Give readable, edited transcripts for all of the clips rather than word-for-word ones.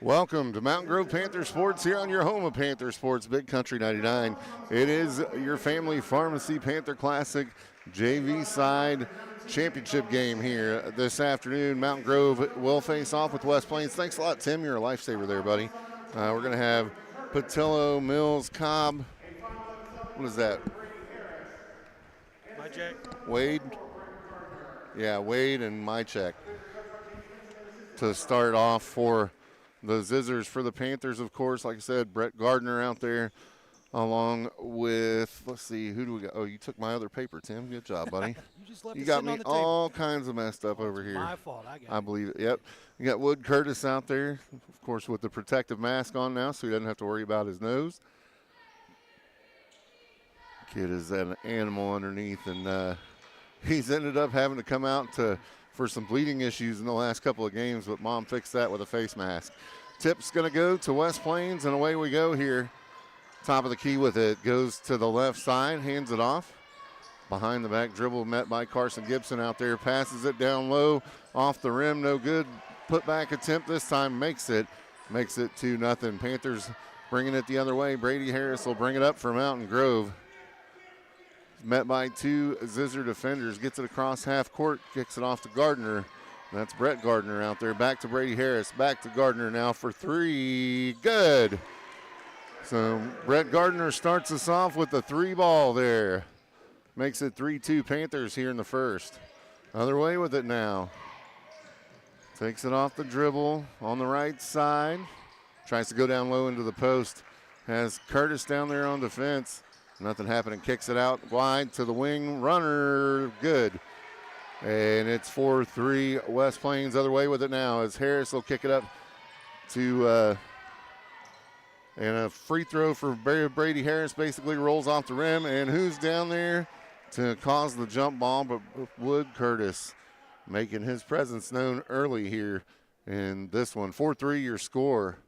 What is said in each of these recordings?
Welcome to Mountain Grove Panther Sports here on your home of Panther Sports, Big Country 99. It is your Family Pharmacy Panther Classic JV side championship game here this afternoon. Mountain Grove will face off with West Plains. Thanks a lot, Tim. You're a lifesaver there, buddy. We're going to have Patillo, Mills, Cobb. What is that? My check. Wade? Yeah, Wade and my check to start off for the Zizzers. For the Panthers, of course, like I said, Brett Gardner out there along with, let's see, who do we got? Oh, you took my other paper, Tim. Good job, buddy. You got me all kinds of messed up over here. My fault. I believe it. Yep. You got Wood Curtis out there, of course, with the protective mask on now, so he doesn't have to worry about his nose. Kid is an animal underneath, and he's ended up having to come out for some bleeding issues in the last couple of games, but Mom fixed that with a face mask. Tip's going to go to West Plains, and away we go here. Top of the key with it. Goes to the left side, hands it off. Behind the back dribble met by Carson Gibson out there. Passes it down low, off the rim, no good. Put back attempt this time, makes it 2-0. Panthers bringing it the other way. Brady Harris will bring it up for Mountain Grove. Met by two Zizzer defenders, gets it across half court, kicks it off to Gardner. That's Brett Gardner out there. Back to Brady Harris, back to Gardner now for three. Good. So Brett Gardner starts us off with the three ball there. Makes it 3-2 Panthers here in the first. Other way with it now. Takes it off the dribble on the right side. Tries to go down low into the post. Has Curtis down there on defense. Nothing happening. Kicks it out wide to the wing. Runner, good. And it's 4-3 West Plains. Other way with it now as Harris will kick it up to and a free throw for Brady Harris basically rolls off the rim. And who's down there to cause the jump ball? But Wood Curtis making his presence known early here in this one. 4-3 your score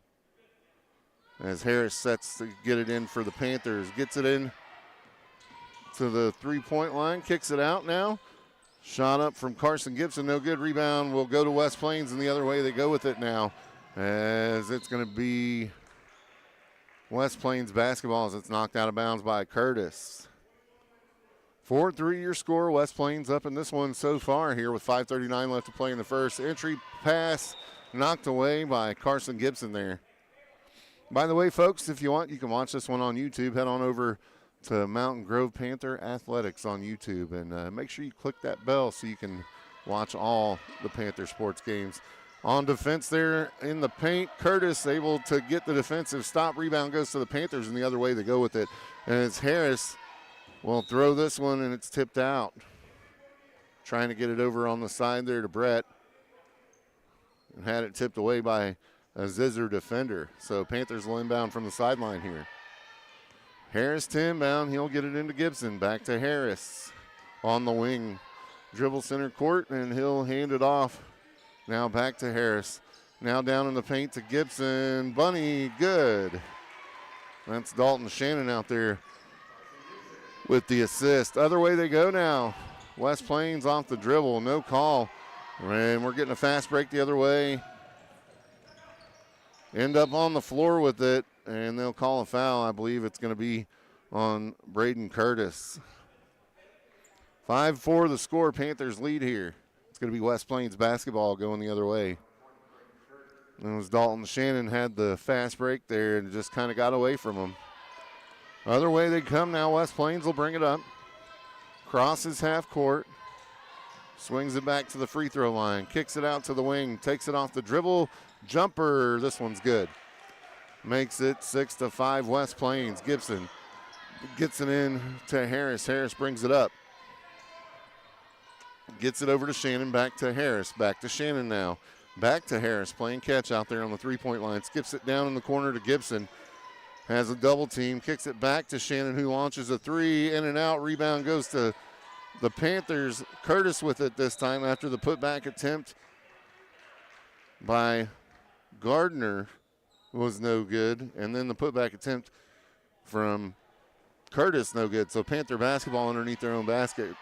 as Harris sets to get it in for the Panthers. Gets it in to the three-point line, kicks it out now. Shot up from Carson Gibson, no good. Rebound will go to West Plains, and the other way they go with it now, as it's going to be West Plains basketball as it's knocked out of bounds by Curtis. 4-3 your score. West Plains up in this one so far here with 5:39 left to play in the first. Entry pass knocked away by Carson Gibson there. By the way, folks, if you want, you can watch this one on YouTube. Head on over to Mountain Grove Panther Athletics on YouTube, and make sure you click that bell so you can watch all the Panther sports games. On defense there in the paint, Curtis able to get the defensive stop. Rebound goes to the Panthers, and the other way they go with it. And it's Harris will throw this one, and it's tipped out. Trying to get it over on the side there to Brett. And had it tipped away by a Zizzer defender. So Panthers will inbound from the sideline here. Harris to inbound. He'll get it into Gibson. Back to Harris on the wing. Dribble center court, and he'll hand it off. Now back to Harris. Now down in the paint to Gibson. Bunny, good. That's Dalton Shannon out there with the assist. Other way they go now. West Plains off the dribble. No call. And we're getting a fast break the other way. End up on the floor with it, and they'll call a foul. I believe it's going to be on Braden Curtis. 5-4 the score. Panthers lead here. It's going to be West Plains basketball going the other way. And it was Dalton Shannon had the fast break there and just kind of got away from him. Other way they come now. West Plains will bring it up. Crosses half court. Swings it back to the free throw line. Kicks it out to the wing. Takes it off the dribble. Jumper. This one's good. Makes it 6-5 West Plains. Gibson gets it in to Harris. Harris brings it up. Gets it over to Shannon. Back to Harris. Back to Shannon now. Back to Harris. Playing catch out there on the three-point line. Skips it down in the corner to Gibson. Has a double team. Kicks it back to Shannon, who launches a three. In and out. Rebound goes to the Panthers. Curtis with it this time after the putback attempt by Gardner was no good. And then the putback attempt from Curtis no good. So Panther basketball underneath their own basket.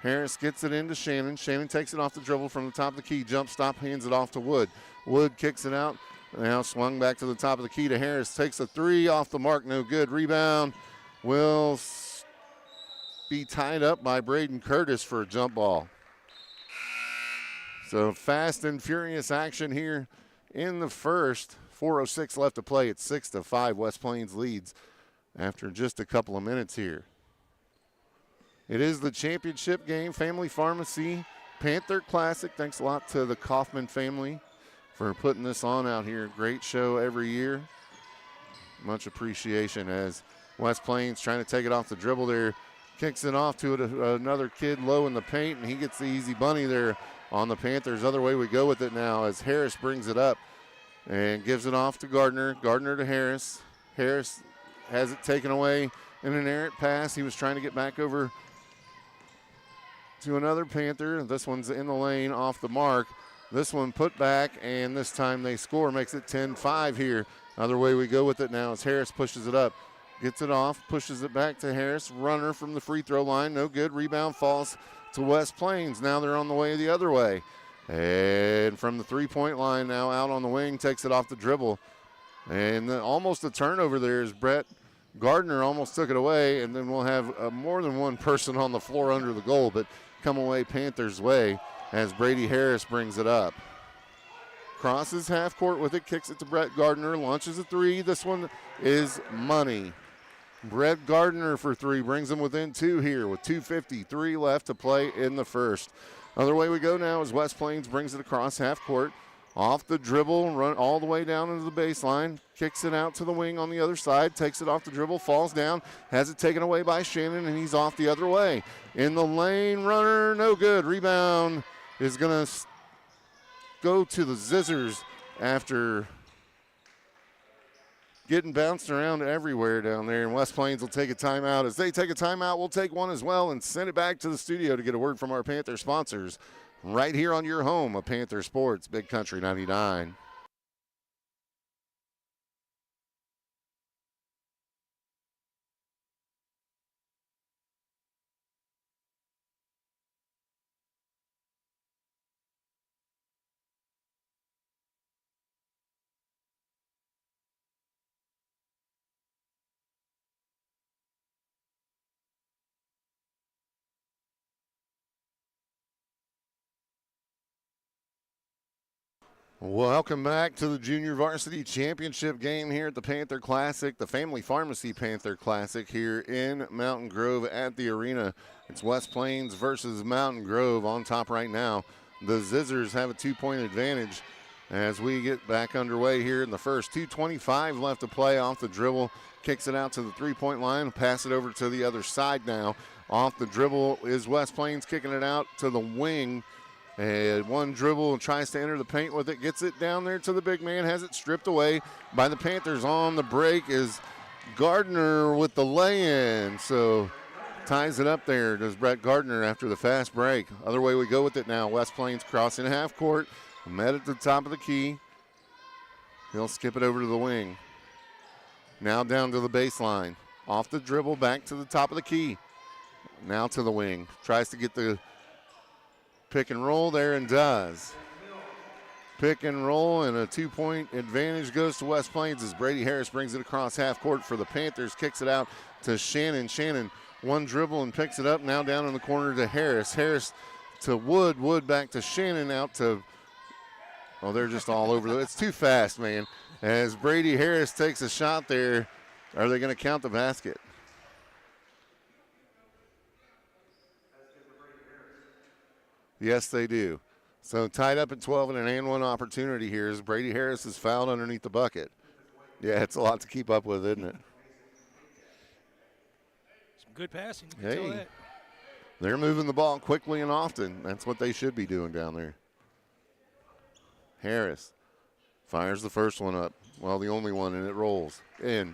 Harris gets it into Shannon. Shannon takes it off the dribble from the top of the key. Jump stop, hands it off to Wood. Wood kicks it out Now swung back to the top of the key to Harris. Takes a three off the mark, no good. Rebound will be tied up by Braden Curtis for a jump ball. So fast and furious action here in the first. 4:06 left to play. It's 6-5. West Plains leads after just a couple of minutes here. It is the championship game, Family Pharmacy Panther Classic. Thanks a lot to the Kaufman family for putting this on out here. Great show every year. Much appreciation as West Plains trying to take it off the dribble there. Kicks it off to another kid low in the paint, and he gets the easy bunny there on the Panthers. Other way we go with it now as Harris brings it up and gives it off to Gardner. Gardner to Harris. Harris has it taken away in an errant pass. He was trying to get back over to another Panther. This one's in the lane off the mark. This one put back, and this time they score. Makes it 10-5 here. Other way we go with it now as Harris pushes it up. Gets it off, pushes it back to Harris. Runner from the free throw line, no good. Rebound falls to West Plains. Now they're on the way the other way. And from the three-point line now out on the wing, takes it off the dribble. And almost a turnover there as Brett Gardner almost took it away. And then we'll have more than one person on the floor under the goal, but come away Panthers' way as Brady Harris brings it up. Crosses half court with it, kicks it to Brett Gardner, launches a three. This one is money. Brett Gardner for three brings them within two here with 2:53 left to play in the first. Other way we go now as West Plains brings it across half court. Off the dribble, run all the way down into the baseline. Kicks it out to the wing on the other side. Takes it off the dribble, falls down. Has it taken away by Shannon, and he's off the other way. In the lane, runner, no good. Rebound is going to go to the Zizzers after getting bounced around everywhere down there, and West Plains will take a timeout. As they take a timeout, we'll take one as well and send it back to the studio to get a word from our Panther sponsors right here on your home of Panther Sports, Big Country 99. Welcome back to the Junior Varsity Championship game here at the Panther Classic, the Family Pharmacy Panther Classic here in Mountain Grove at the arena. It's West Plains versus Mountain Grove on top right now. The Zizzers have a 2-point advantage as we get back underway here in the first. 2:25 left to play off the dribble. Kicks it out to the three-point line. Pass it over to the other side now. Off the dribble is West Plains kicking it out to the wing. And one dribble and tries to enter the paint with it. Gets it down there to the big man. Has it stripped away by the Panthers. On the break is Gardner with the lay-in. So ties it up there. Does Brett Gardner after the fast break. Other way we go with it now. West Plains crossing half court. Met at the top of the key. He'll skip it over to the wing. Now down to the baseline. Off the dribble, back to the top of the key. Now to the wing. Tries to get the pick and roll there and does. Pick and roll, and a 2-point advantage goes to West Plains as Brady Harris brings it across half court for the Panthers. Kicks it out to Shannon. Shannon, one dribble and picks it up. Now down in the corner to Harris. Harris to Wood. Wood back to Shannon, out to, oh, they're just all over. It's too fast, man. As Brady Harris takes a shot there, are they going to count the basket? Yes, they do. So tied up at 12 and an and one opportunity here as Brady Harris is fouled underneath the bucket. Yeah, it's a lot to keep up with, isn't it? Some good passing. Hey, they're moving the ball quickly and often. That's what they should be doing down there. Harris fires the first one up. Well, the only one, and it rolls in.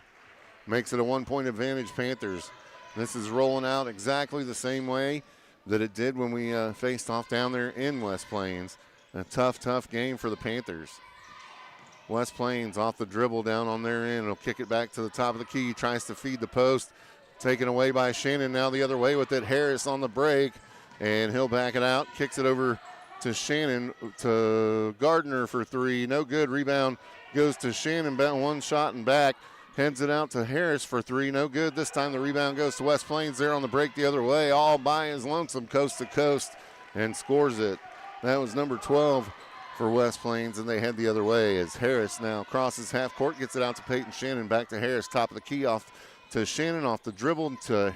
Makes it a 1-point advantage, Panthers. This is rolling out exactly the same way that it did when we faced off down there in West Plains. A tough game for the Panthers. West Plains off the dribble down on their end. He'll kick it back to the top of the key. Tries to feed the post. Taken away by Shannon. Now the other way with it. Harris on the break, and he'll back it out. Kicks it over to Shannon, to Gardner for three. No good. Rebound goes to Shannon. One shot and back. Heads it out to Harris for three. No good. This time the rebound goes to West Plains. There on the break the other way, all by his lonesome, coast to coast, and scores it. That was number 12 for West Plains, and they head the other way as Harris now crosses half court, gets it out to Peyton Shannon. Back to Harris, top of the key, off to Shannon, off the dribble to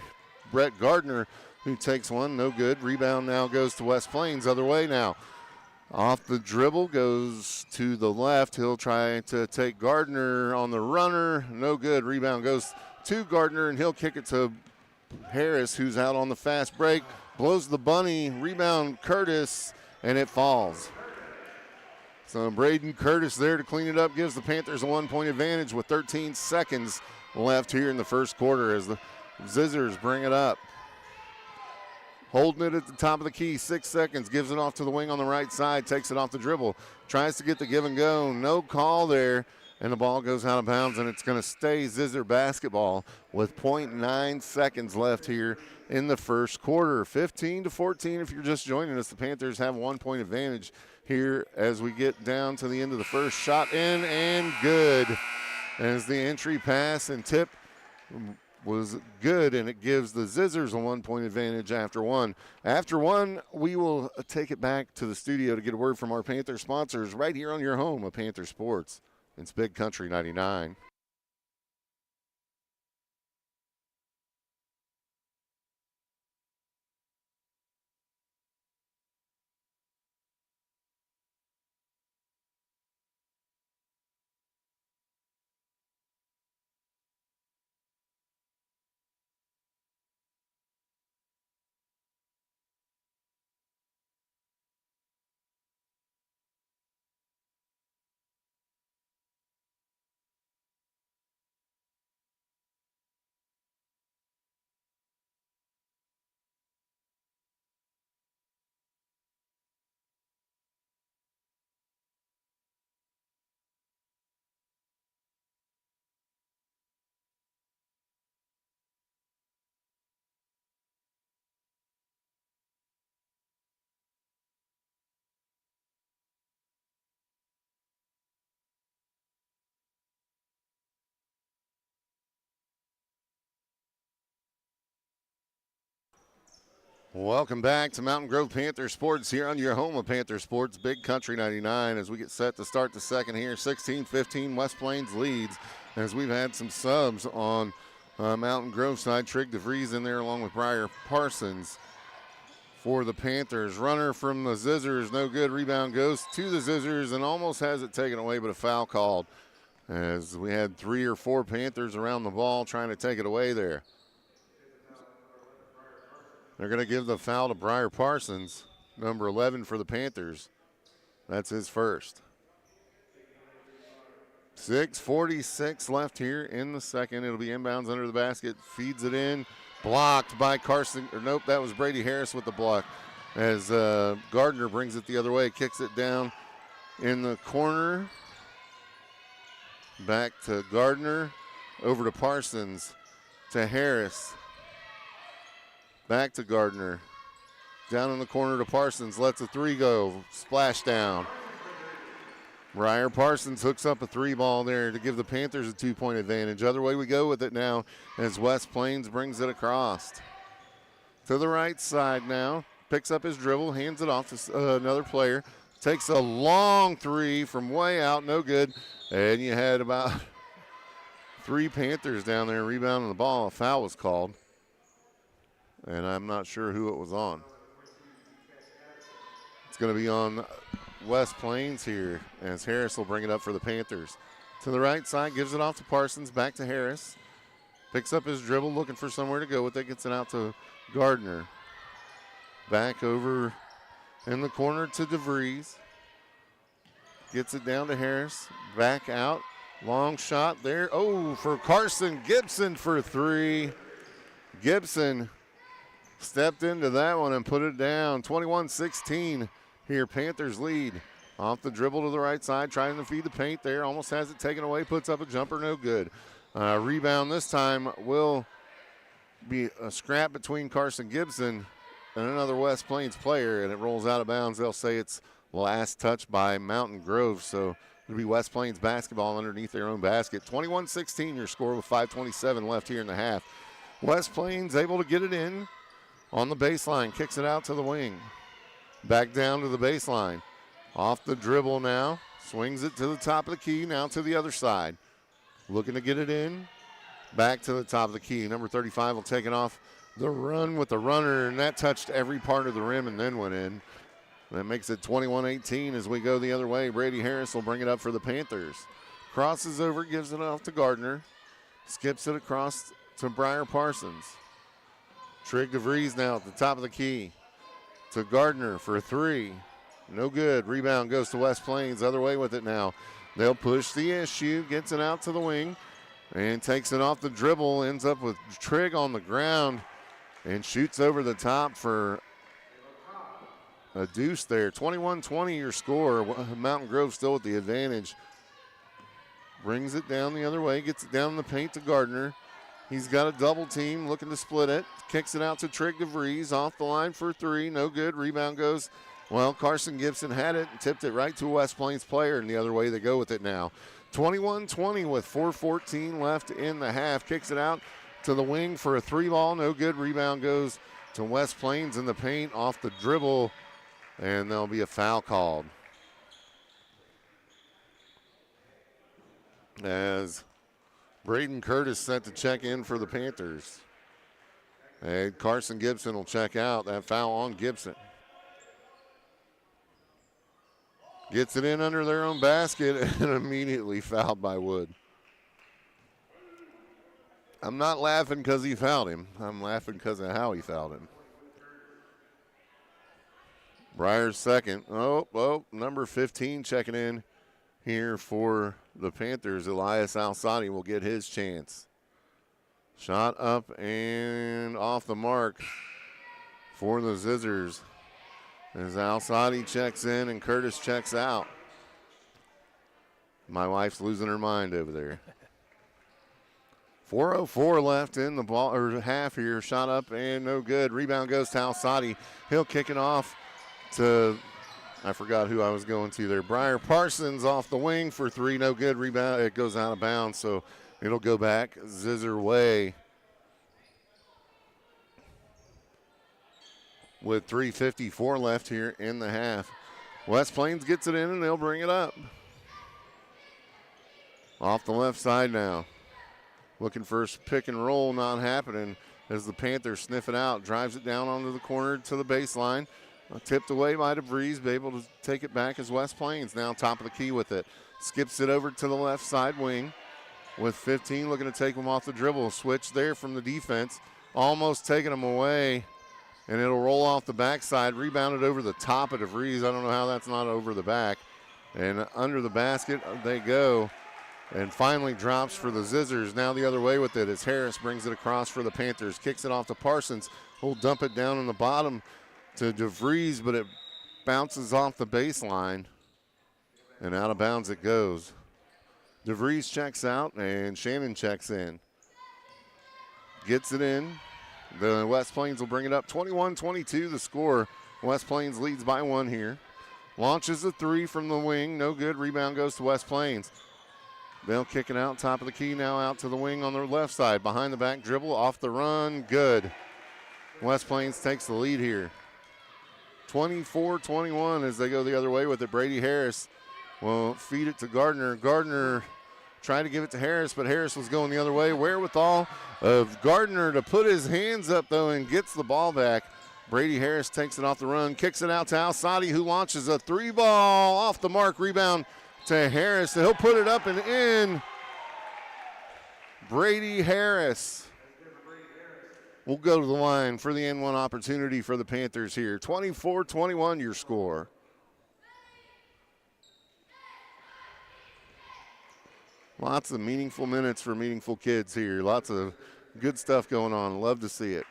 Brett Gardner, who takes one. No good. Rebound now goes to West Plains. Other way now. Off the dribble, goes to the left. He'll try to take Gardner on the runner. No good. Rebound goes to Gardner, and he'll kick it to Harris, who's out on the fast break. Blows the bunny. Rebound Curtis, and it falls. So Braden Curtis there to clean it up, gives the Panthers a 1-point advantage with 13 seconds left here in the first quarter as the Zizzers bring it up. Holding it at the top of the key, 6 seconds, gives it off to the wing on the right side, takes it off the dribble, tries to get the give and go, no call there, and the ball goes out of bounds, and it's going to stay Zizzer basketball with 0.9 seconds left here in the first quarter. 15-14 if you're just joining us. The Panthers have a 1-point advantage here as we get down to the end of the first. Shot in and good as the entry pass and tip was good, and it gives the Zizzers a 1-point advantage after one. After one, we will take it back to the studio to get a word from our Panther sponsors right here on your home of Panther Sports. It's Big Country 99. Welcome back to Mountain Grove Panther Sports here on your home of Panther Sports, Big Country 99, as we get set to start the second here. 16-15, West Plains leads as we've had some subs on Mountain Grove side. Trig DeVries in there along with Briar Parsons for the Panthers. Runner from the Zizzers, no good. Rebound goes to the Zizzers and almost has it taken away, but a foul called as we had 3 or 4 Panthers around the ball trying to take it away there. They're going to give the foul to Briar Parsons, number 11 for the Panthers. That's his first. 6:46 left here in the second. It'll be inbounds under the basket. Feeds it in. Blocked by Carson. Or nope, that was Brady Harris with the block. As Gardner brings it the other way. Kicks it down in the corner. Back to Gardner. Over to Parsons. To Harris. Back to Gardner. Down in the corner to Parsons. Lets a three go. Splash down. Briar Parsons hooks up a 3-ball there to give the Panthers a 2-point advantage. Other way we go with it now as West Plains brings it across. To the right side now. Picks up his dribble. Hands it off to another player. Takes a long 3 from way out. No good. And you had about 3 Panthers down there rebounding the ball. A foul was called. And I'm not sure who it was on. It's going to be on West Plains here as Harris will bring it up for the Panthers. To the right side, gives it off to Parsons, back to Harris. Picks up his dribble, looking for somewhere to go with it, gets it out to Gardner. Back over in the corner to DeVries. Gets it down to Harris, back out. Long shot there. Oh, for Carson Gibson for 3. Gibson stepped into that one and put it down. 21-16 here. Panthers lead. Off the dribble to the right side, trying to feed the paint there. Almost has it taken away. Puts up a jumper, no good. Rebound this time will be a scrap between Carson Gibson and another West Plains player, and it rolls out of bounds. They'll say it's last touch by Mountain Grove, so it'll be West Plains basketball underneath their own basket. 21-16 your score with 5:27 left here in the half. West Plains able to get it in on the baseline, kicks it out to the wing. Back down to the baseline. Off the dribble now, swings it to the top of the key, now to the other side. Looking to get it in, back to the top of the key. Number 35 will take it off the run with the runner, and that touched every part of the rim and then went in. That makes it 21-18 as we go the other way. Brady Harris will bring it up for the Panthers. Crosses over, gives it off to Gardner. Skips it across to Briar Parsons. Trig DeVries now at the top of the key. To Gardner for a three. No good. Rebound goes to West Plains. Other way with it now. They'll push the issue. Gets it out to the wing. And takes it off the dribble. Ends up with Trig on the ground. And shoots over the top for a deuce there. 21-20 your score. Mountain Grove still with the advantage. Brings it down the other way. Gets it down in the paint to Gardner. He's got a double team looking to split it. Kicks it out to Trig DeVries. Off the line for three. No good. Rebound goes. Well, Carson Gibson had it and tipped it right to a West Plains player, and the other way they go with it now. 21-20 with 4:14 left in the half. Kicks it out to the wing for a three ball. No good. Rebound goes to West Plains in the paint off the dribble, and there'll be a foul called. As Braden Curtis set to check in for the Panthers. And Carson Gibson will check out. That foul on Gibson. Gets it in under their own basket and immediately fouled by Wood. I'm not laughing because he fouled him. I'm laughing because of how he fouled him. Briar's second. Number 15 checking in here for the Panthers. Elias Alsadi will get his chance. Shot up and off the mark for the Zizzers. As Alsadi checks in and Curtis checks out. My wife's losing her mind over there. 4:04 left in the ball or half here. Shot up and no good. Rebound goes to Alsadi. He'll kick it off to, I forgot who I was going to there. Briar Parsons off the wing for three. No good. Rebound. It goes out of bounds, so it'll go back Zizzer way. With 3:54 left here in the half. West Plains gets it in and they'll bring it up. Off the left side now. Looking for a pick and roll, not happening as the Panthers sniff it out. Drives it down onto the corner to the baseline. Tipped away by DeVries, be able to take it back as West Plains now top of the key with it. Skips it over to the left side wing with 15 looking to take him off the dribble. Switch there from the defense. Almost taking him away. And it'll roll off the backside, rebounded over the top of DeVries. I don't know how that's not over the back. And under the basket they go. And finally drops for the Zizzers. Now the other way with it as Harris brings it across for the Panthers. Kicks it off to Parsons. He'll dump it down in the bottom to DeVries, but it bounces off the baseline. And out of bounds it goes. DeVries checks out and Shannon checks in. Gets it in. The West Plains will bring it up 21-22 the score. West Plains leads by one here. Launches a three from the wing. No good. Rebound goes to West Plains. They'll kick it out top of the key now out to the wing on their left side. Behind the back dribble. Off the run. Good. West Plains takes the lead here. 24-21 as they go the other way with it. Brady Harris will feed it to Gardner. Gardner tried to give it to Harris, but Harris was going the other way. Wherewithal of Gardner to put his hands up, though, and gets the ball back. Brady Harris takes it off the run, kicks it out to Alsadi, who launches a three ball off the mark. Rebound to Harris. He'll put it up and in. Brady Harris will go to the line for the N1 opportunity for the Panthers here. 24-21 your score. Lots of meaningful minutes for meaningful kids here. Lots of good stuff going on. Love to see it.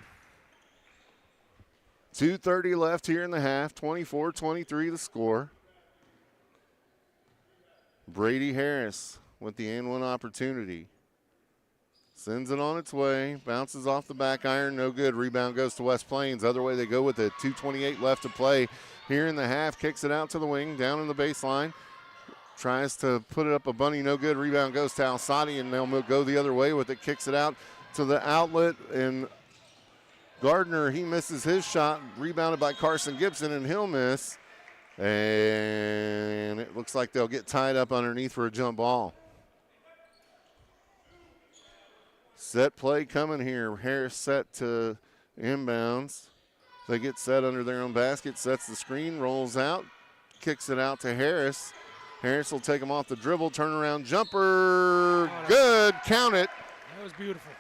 2:30 left here in the half. 24-23 the score. Brady Harris with the N1 opportunity. Sends it on its way. Bounces off the back iron. No good. Rebound goes to West Plains. Other way they go with it. 2:28 left to play here in the half. Kicks it out to the wing. Down in the baseline. Tries to put it up a bunny. No good. Rebound goes to Alsadi, and they'll go the other way with it. Kicks it out to the outlet. And Gardner, he misses his shot. Rebounded by Carson Gibson, and he'll miss. And it looks like they'll get tied up underneath for a jump ball. Set play coming here. Harris set to inbounds. They get set under their own basket. Sets the screen, rolls out, kicks it out to Harris. Harris will take him off the dribble, turnaround jumper. Good, count it. That was beautiful.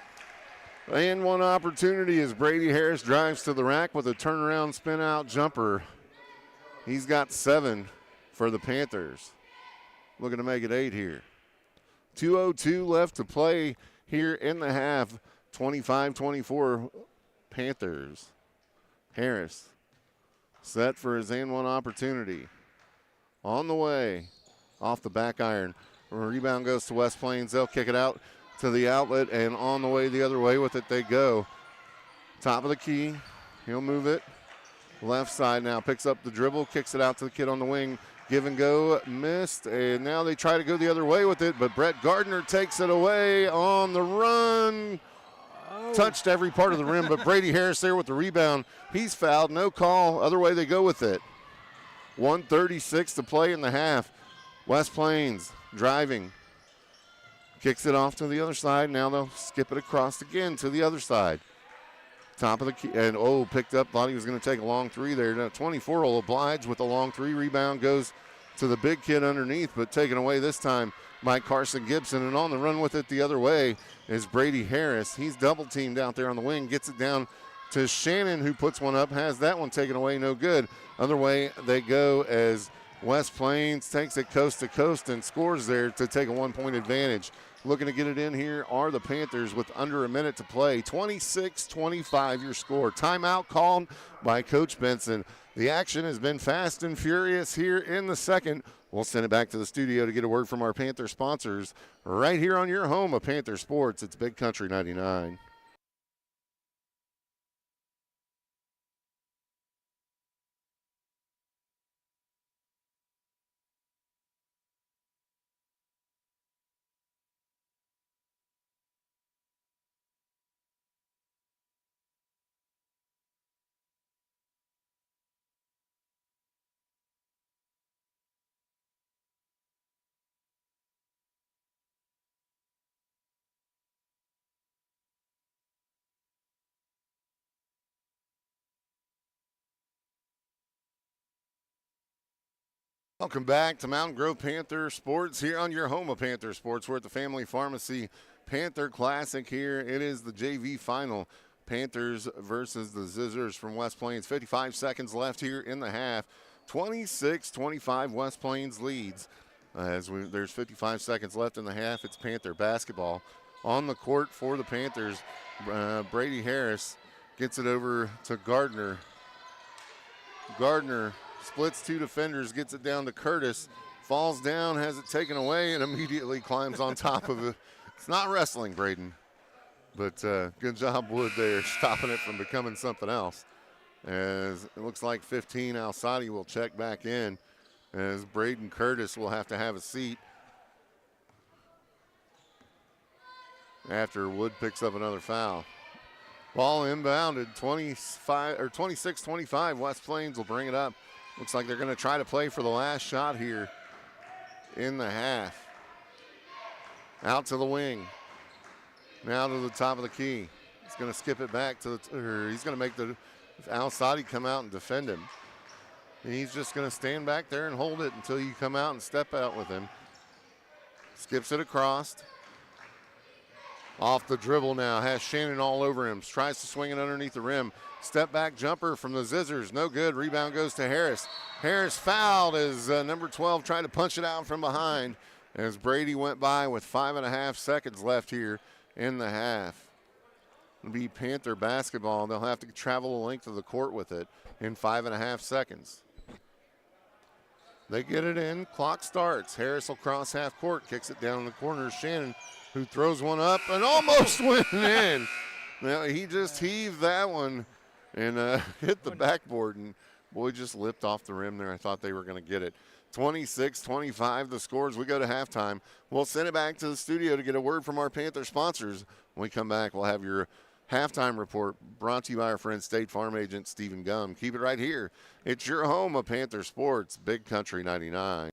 And one opportunity as Brady Harris drives to the rack with a turnaround spin out jumper. He's got 7 for the Panthers. Looking to make it 8 here. 2:02 left to play here in the half. 25-24 Panthers. Harris set for his and one opportunity. On the way, off the back iron. Rebound goes to West Plains. They'll kick it out to the outlet, and on the way the other way with it they go. Top of the key. He'll move it. Left side now. Picks up the dribble. Kicks it out to the kid on the wing. Give and go. Missed. And now they try to go the other way with it, but Brett Gardner takes it away on the run. Touched every part of the rim, but Brady Harris there with the rebound. He's fouled. No call. Other way they go with it. 1:36 to play in the half. West Plains driving. Kicks it off to the other side. Now they'll skip it across again to the other side. Top of the key. And, picked up. Thought he was going to take a long three there. Now 24 will oblige with a long three. Rebound goes to the big kid underneath, but taken away this time by Carson Gibson. And on the run with it the other way is Brady Harris. He's double teamed out there on the wing. Gets it down to Shannon, who puts one up. Has that one taken away. No good. Other way they go as West Plains takes it coast to coast and scores there to take a 1-point advantage. Looking to get it in here are the Panthers with under a minute to play. 26-25 your score. Timeout called by Coach Benson. The action has been fast and furious here in the second. We'll send it back to the studio to get a word from our Panther sponsors right here on your home of Panther Sports. It's Big Country 99. Welcome back to Mountain Grove Panther Sports here on your home of Panther Sports. We're at the Family Pharmacy Panther Classic here. It is the JV final. Panthers versus the Zizzers from West Plains. 55 seconds left here in the half. 26-25 West Plains leads. There's 55 seconds left in the half. It's Panther basketball. On the court for the Panthers, Brady Harris gets it over to Gardner. Gardner splits 2 defenders, gets it down to Curtis, falls down, has it taken away, and immediately climbs on top of it. It's not wrestling, Braden, but good job, Wood, there, stopping it from becoming something else. As it looks like 15, Alsadi will check back in, as Braden Curtis will have to have a seat after Wood picks up another foul. Ball inbounded, 26-25. West Plains will bring it up. Looks like they're going to try to play for the last shot here in the half. Out to the wing. Now to the top of the key. He's going to skip it back to he's going to make the Alsadi come out and defend him. And he's just going to stand back there and hold it until you come out and step out with him. Skips it across. Off the dribble now, has Shannon all over him. Tries to swing it underneath the rim. Step back jumper from the Zizzers, no good. Rebound goes to Harris. Harris fouled as number 12 tried to punch it out from behind as Brady went by with 5.5 seconds left here in the half. It'll be Panther basketball. They'll have to travel the length of the court with it in 5.5 seconds. They get it in. Clock starts. Harris will cross half court, kicks it down in the corner. Shannon, who throws one up and almost went in. Now, he just heaved that one and hit the backboard, and boy, just lipped off the rim there. I thought they were going to get it. 26-25 the scores. We go to halftime. We'll send it back to the studio to get a word from our Panther sponsors. When we come back, we'll have your halftime report brought to you by our friend State Farm agent Stephen Gum. Keep it right here. It's your home of Panther Sports, Big Country 99.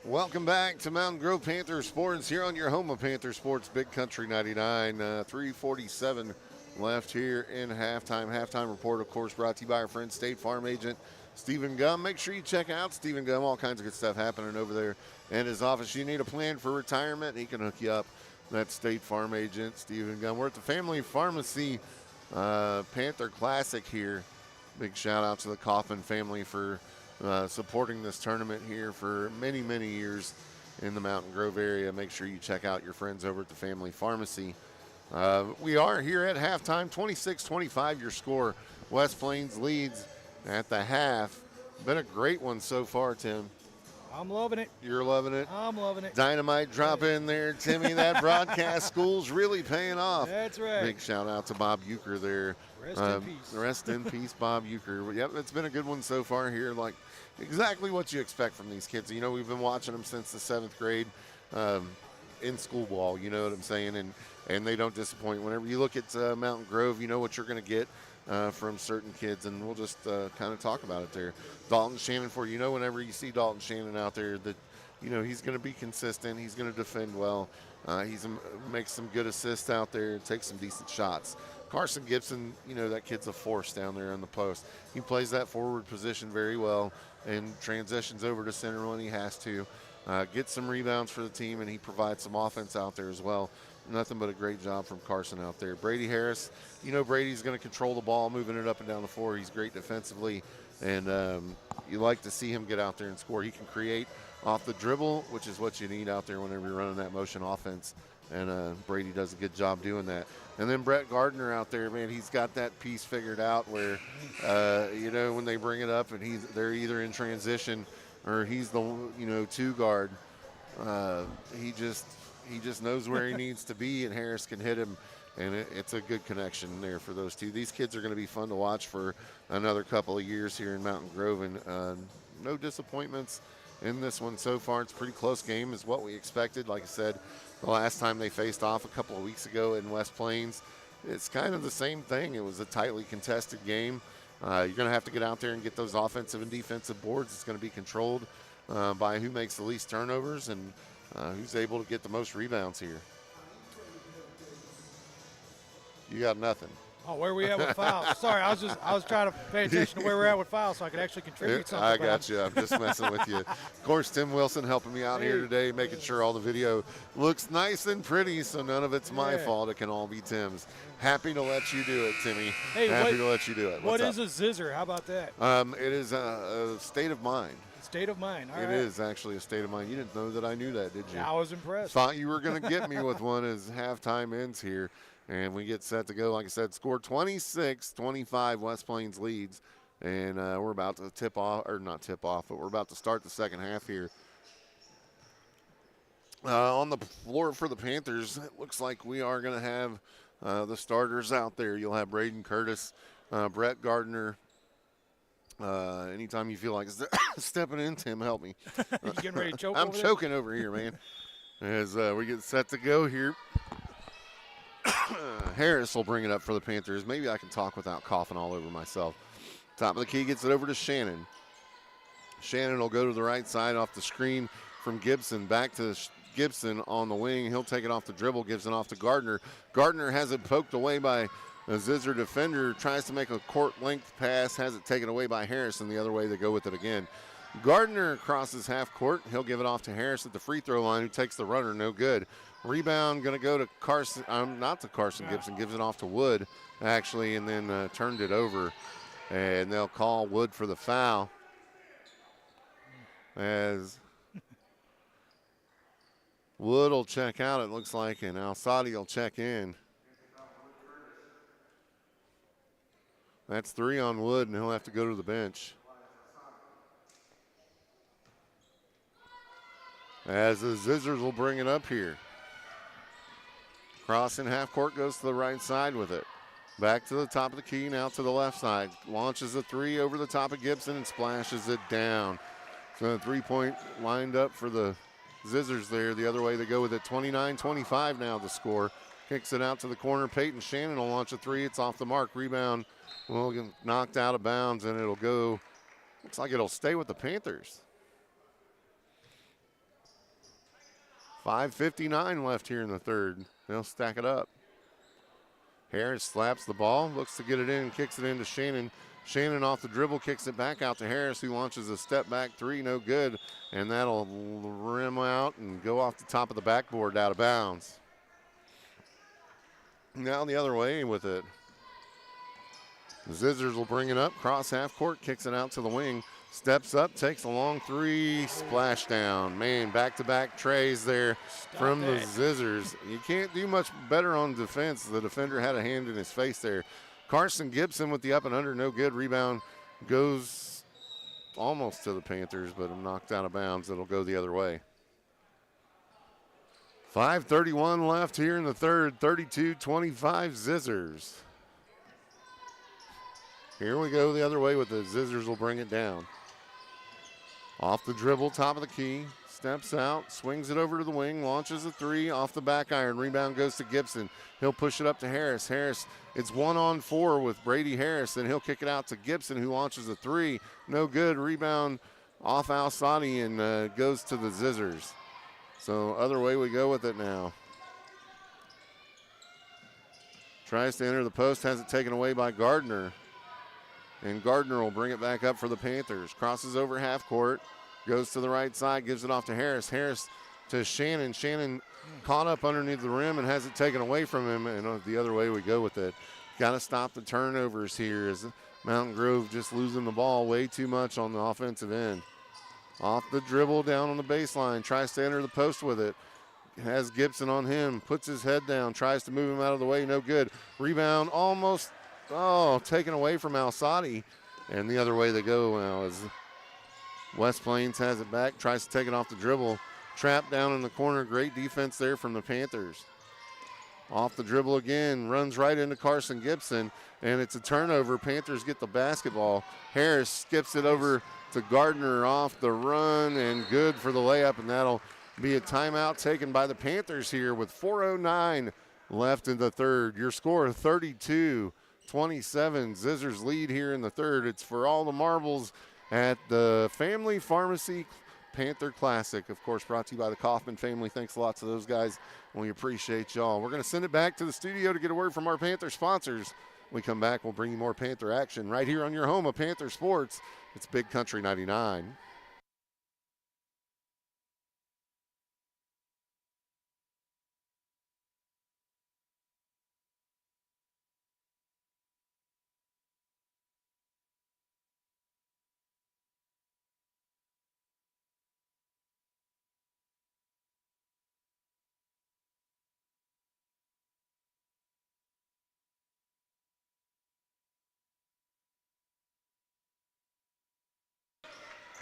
Welcome back to Mountain Grove Panther Sports here on your home of Panther Sports, Big Country 99. 3:47 left here in halftime. Halftime report, of course, brought to you by our friend State Farm agent Stephen Gum. Make sure you check out Stephen Gum. All kinds of good stuff happening over there in his office. You need a plan for retirement, he can hook you up. That's State Farm agent Stephen Gum. We're at the Family Pharmacy Panther Classic here. Big shout out to the Coffin family for supporting this tournament here for many, many years in the Mountain Grove area. Make sure you check out your friends over at the Family Pharmacy. We are here at halftime, 26-25 your score. West Plains leads at the half. Been a great one so far, Tim. I'm loving it. You're loving it? I'm loving it. Dynamite drop in there, Timmy. That broadcast school's really paying off. That's right. Big shout out to Bob Euchre there. Rest in peace. Rest in peace, Bob Euchre. Yep, it's been a good one so far here. Like exactly what you expect from these kids. You know, we've been watching them since the 7th grade in school ball. You know what I'm saying? And they don't disappoint. Whenever you look at Mountain Grove, you know what you're going to get from certain kids, and we'll just kind of talk about it there. Dalton Shannon, for you know, whenever you see Dalton Shannon out there, that you know he's going to be consistent. He's going to defend well. He's makes some good assists out there, takes some decent shots. Carson Gibson, you know, that kid's a force down there on the post. He plays that forward position very well and transitions over to center when he has to. Gets some rebounds for the team, and he provides some offense out there as well. Nothing but a great job from Carson out there. Brady Harris, you know Brady's going to control the ball, moving it up and down the floor. He's great defensively, and you like to see him get out there and score. He can create off the dribble, which is what you need out there whenever you're running that motion offense, and Brady does a good job doing that. And then Brett Gardner out there, man, he's got that piece figured out where, you know, when they bring it up and they're either in transition or he's the, you know, 2 guard. He just knows where he needs to be, and Harris can hit him, and it's a good connection there for those two. These kids are going to be fun to watch for another couple of years here in Mountain Grove, and no disappointments in this one so far. It's a pretty close game is what we expected. Like I said, the last time they faced off a couple of weeks ago in West Plains, it's kind of the same thing. It was a tightly contested game. You're going to have to get out there and get those offensive and defensive boards. It's going to be controlled by who makes the least turnovers and who's able to get the most rebounds here. You got nothing. Oh, where are we at with fouls? Sorry, I was trying to pay attention to where we're at with fouls so I could actually contribute something. I got you. I'm just messing with you. Of course, Tim Wilson helping me out here today, making sure all the video looks nice and pretty, so none of it's my fault. It can all be Tim's. Happy to let you do it, Timmy. Hey, happy to let you do it. What is a zizzer? How about that? It is a state of mind. State of mind. All right. It is actually a state of mind. You didn't know that I knew that, did you? I was impressed. Thought you were going to get me with one as halftime ends here. And we get set to go. Like I said, score 26-25, West Plains leads. And we're about to tip off, or not tip off, but we're about to start the second half here. On the floor for the Panthers, it looks like we are going to have the starters out there. You'll have Braden Curtis, Brett Gardner. Anytime you feel like stepping in, Tim, help me. You getting ready to choke I'm over there? choking over here, man. As we get set to go here. Harris will bring it up for the Panthers. Maybe I can talk without coughing all over myself. Top of the key gets it over to Shannon. Shannon will go to the right side off the screen from Gibson. Back to Gibson on the wing. He'll take it off the dribble, gives it off to Gardner. Gardner has it poked away by a Zizzer defender. Tries to make a court length pass. Has it taken away by Harris, and the other way they go with it again. Gardner crosses half court. He'll give it off to Harris at the free throw line, who takes the runner. No good. Rebound going to go to Carson, not to Carson Gibson, gives it off to Wood, actually, and then turned it over. And they'll call Wood for the foul. As Wood will check out, it looks like, and Alsadi will check in. That's 3 on Wood, and he'll have to go to the bench. As the Zizzers will bring it up here. Crossing half court, goes to the right side with it. Back to the top of the key, now to the left side. Launches a 3 over the top of Gibson and splashes it down. So a 3-point lined up for the Zizzers there. The other way they go with it. 29-25 now the score. Kicks it out to the corner. Peyton Shannon will launch a 3. It's off the mark. Rebound will get knocked out of bounds, and it'll go, looks like it'll stay with the Panthers. 5:59 left here in the third. They'll stack it up. Harris slaps the ball, looks to get it in, kicks it into Shannon. Shannon off the dribble, kicks it back out to Harris, who launches a step back three, no good. And that'll rim out and go off the top of the backboard out of bounds. Now the other way with it. The Zizzers will bring it up, cross half court, kicks it out to the wing. Steps up, takes a long three, splash down. Man, back-to-back trays there from the Zizzers. You can't do much better on defense. The defender had a hand in his face there. Carson Gibson with the up and under, no good. Rebound goes almost to the Panthers, but knocked out of bounds. It'll go the other way. 5:31 left here in the third, 32-25 Zizzers. Here we go the other way with the Zizzers will bring it down. Off the dribble, top of the key, steps out, swings it over to the wing, launches a three, off the back iron, rebound goes to Gibson. He'll push it up to Harris. Harris, it's 1-on-4 with Brady Harris, and he'll kick it out to Gibson, who launches a three. No good, rebound off Al-Sadi and goes to the Zizzers. So other way we go with it now. Tries to enter the post, has it taken away by Gardner. And Gardner will bring it back up for the Panthers. Crosses over half court, goes to the right side, gives it off to Harris. Harris to Shannon. Shannon caught up underneath the rim and has it taken away from him. And the other way we go with it. Got to stop the turnovers here as Mountain Grove just losing the ball way too much on the offensive end. Off the dribble down on the baseline, tries to enter the post with it. Has Gibson on him, puts his head down, tries to move him out of the way, no good. Rebound almost, taken away from Al-Sadi. And the other way they go now is West Plains has it back, tries to take it off the dribble. Trapped down in the corner, great defense there from the Panthers. Off the dribble again, runs right into Carson Gibson, and it's a turnover. Panthers get the basketball. Harris skips it over to Gardner off the run, and good for the layup, and that'll be a timeout taken by the Panthers here with 4:09 left in the third. Your score 32-27. Zizzers lead here in the third. It's for all the marbles at the Family Pharmacy Panther Classic. Of course, brought to you by the Kaufman family. Thanks a lot to those guys. We appreciate y'all. We're going to send it back to the studio to get a word from our Panther sponsors. When we come back, we'll bring you more Panther action right here on your home of Panther Sports. It's Big Country 99.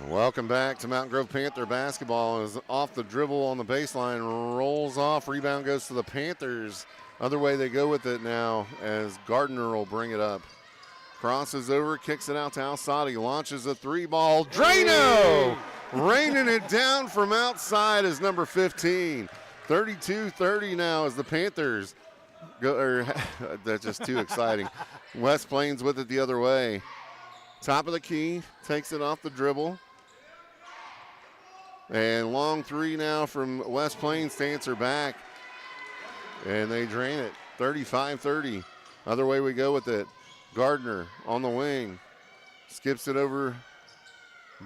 Welcome back to Mountain Grove Panther basketball. Is off the dribble on the baseline, rolls off, rebound goes to the Panthers. Other way they go with it now as Gardner will bring it up. Crosses over, kicks it out to Al-Sadi, launches a three ball. Drano raining it down from outside is number 15. 32-30 now as the Panthers go, that's just too exciting. West Plains with it the other way. Top of the key, takes it off the dribble. And long three now from West Plains to answer back. And they drain it, 35-30. Other way we go with it. Gardner on the wing. Skips it over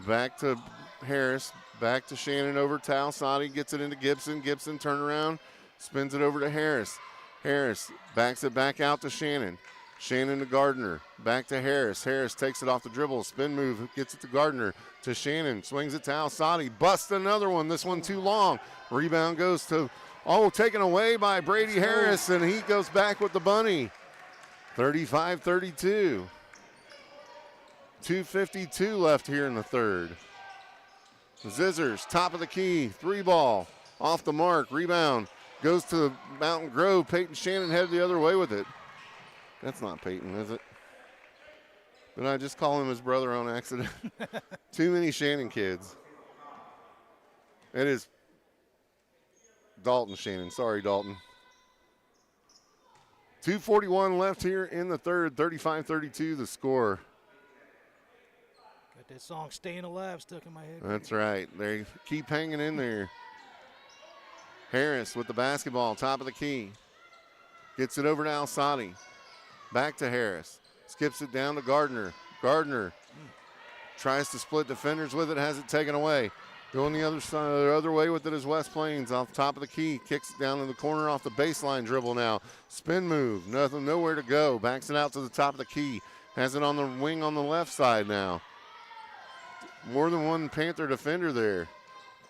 back to Harris. Back to Shannon over to Al-Sadi. Gets it into Gibson. Gibson turnaround. Spins it over to Harris. Harris backs it back out to Shannon. Shannon to Gardner, back to Harris. Harris takes it off the dribble, spin move, gets it to Gardner, to Shannon, swings it to Al-Sadi, busts another one, this one too long. Rebound goes to, taken away by Brady Harris, and he goes back with the bunny. 35-32. 2:52 left here in the third. Zizzers, top of the key, three ball, off the mark, rebound, goes to Mountain Grove. Peyton Shannon headed the other way with it. That's not Peyton, is it? Did I just call him his brother on accident? Too many Shannon kids. It is Dalton Shannon. Sorry, Dalton. 2:41 left here in the third. 35-32 the score. Got that song Staying Alive stuck in my head. That's right. They keep hanging in there. Harris with the basketball, top of the key. Gets it over to Alsadi. Back to Harris. Skips it down to Gardner. Gardner tries to split defenders with it, has it taken away. Going the other side, the other way with it is West Plains off the top of the key. Kicks it down in the corner off the baseline dribble now. Spin move, nothing, nowhere to go. Backs it out to the top of the key. Has it on the wing on the left side now. More than one Panther defender there.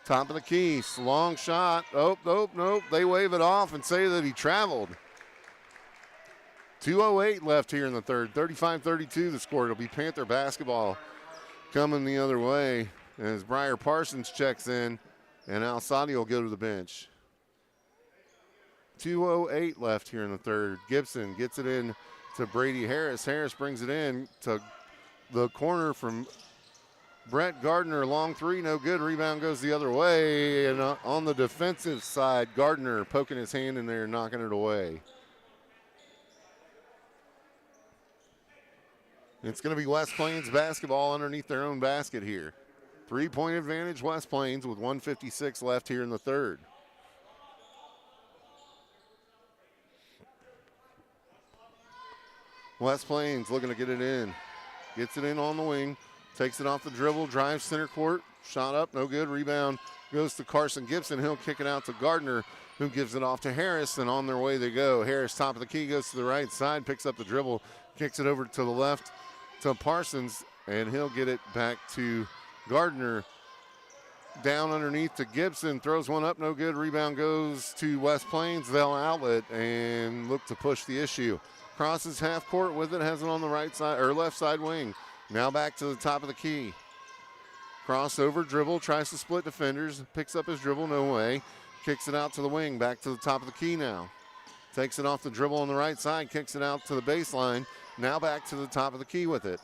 Top of the key, long shot. Nope. They wave it off and say that he traveled. 2:08 left here in the third. 35-32 the score. It'll be Panther basketball coming the other way as Briar Parsons checks in, and Alsadi will go to the bench. 2:08 left here in the third. Gibson gets it in to Brady Harris. Harris brings it in to the corner from Brett Gardner. Long three, no good. Rebound goes the other way, and on the defensive side, Gardner poking his hand in there, knocking it away. It's going to be West Plains basketball underneath their own basket here. 3-point advantage, West Plains, with 1:56 left here in the third. West Plains looking to get it in. Gets it in on the wing. Takes it off the dribble, drives center court. Shot up, no good. Rebound goes to Carson Gibson. He'll kick it out to Gardner, who gives it off to Harris, and on their way they go. Harris, top of the key, goes to the right side, picks up the dribble, kicks it over to the left to Parsons, and he'll get it back to Gardner. Down underneath to Gibson, throws one up, no good. Rebound goes to West Plains. They'll outlet and look to push the issue. Crosses half court with it, has it on the right side or left side wing. Now back to the top of the key. Crossover dribble, tries to split defenders, picks up his dribble, no way. Kicks it out to the wing, back to the top of the key now. Takes it off the dribble on the right side, kicks it out to the baseline. Now back to the top of the key with it.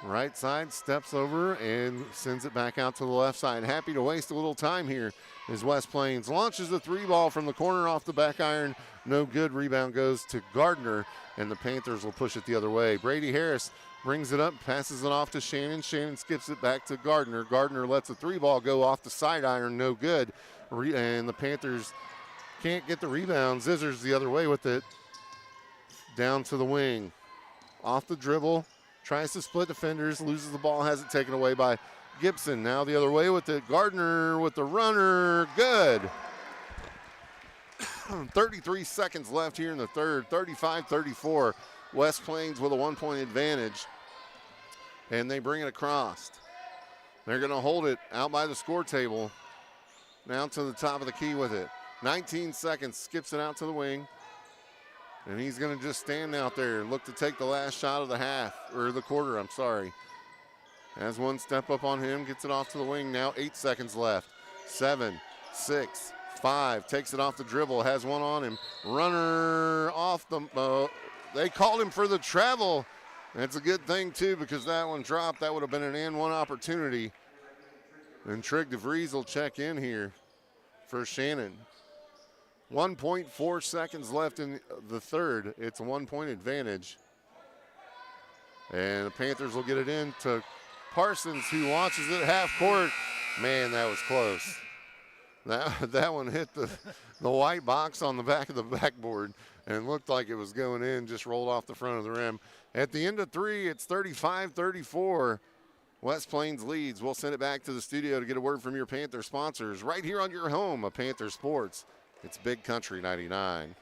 Right side, steps over and sends it back out to the left side. Happy to waste a little time here as West Plains launches the three ball from the corner off the back iron. No good. Rebound goes to Gardner, and the Panthers will push it the other way. Brady Harris brings it up, passes it off to Shannon. Shannon skips it back to Gardner. Gardner lets the three ball go off the side iron, no good. And the Panthers can't get the rebound. Zizzers the other way with it. Down to the wing. Off the dribble. Tries to split defenders, loses the ball, has it taken away by Gibson. Now the other way with it. Gardner with the runner, good. 33 seconds left here in the third, 35-34. West Plains with a 1-point advantage, and they bring it across. They're going to hold it out by the score table, down to the top of the key with it. 19 seconds, skips it out to the wing. And he's going to just stand out there and look to take the last shot of the half, or the quarter, I'm sorry. Has one step up on him, gets it off to the wing. Now 8 seconds left. 7, 6, 5. Takes it off the dribble, has one on him. Runner off the, they called him for the travel. That's a good thing, too, because that one dropped. That would have been an and one opportunity. And Trig DeVries will check in here for Shannon. 1.4 seconds left in the third. It's a 1-point advantage. And the Panthers will get it in to Parsons, who launches it half court. Man, that was close. That one hit the white box on the back of the backboard and looked like it was going in, just rolled off the front of the rim. At the end of three, it's 35-34. West Plains leads. We'll send it back to the studio to get a word from your Panther sponsors right here on your home of Panther Sports. It's Big Country 99.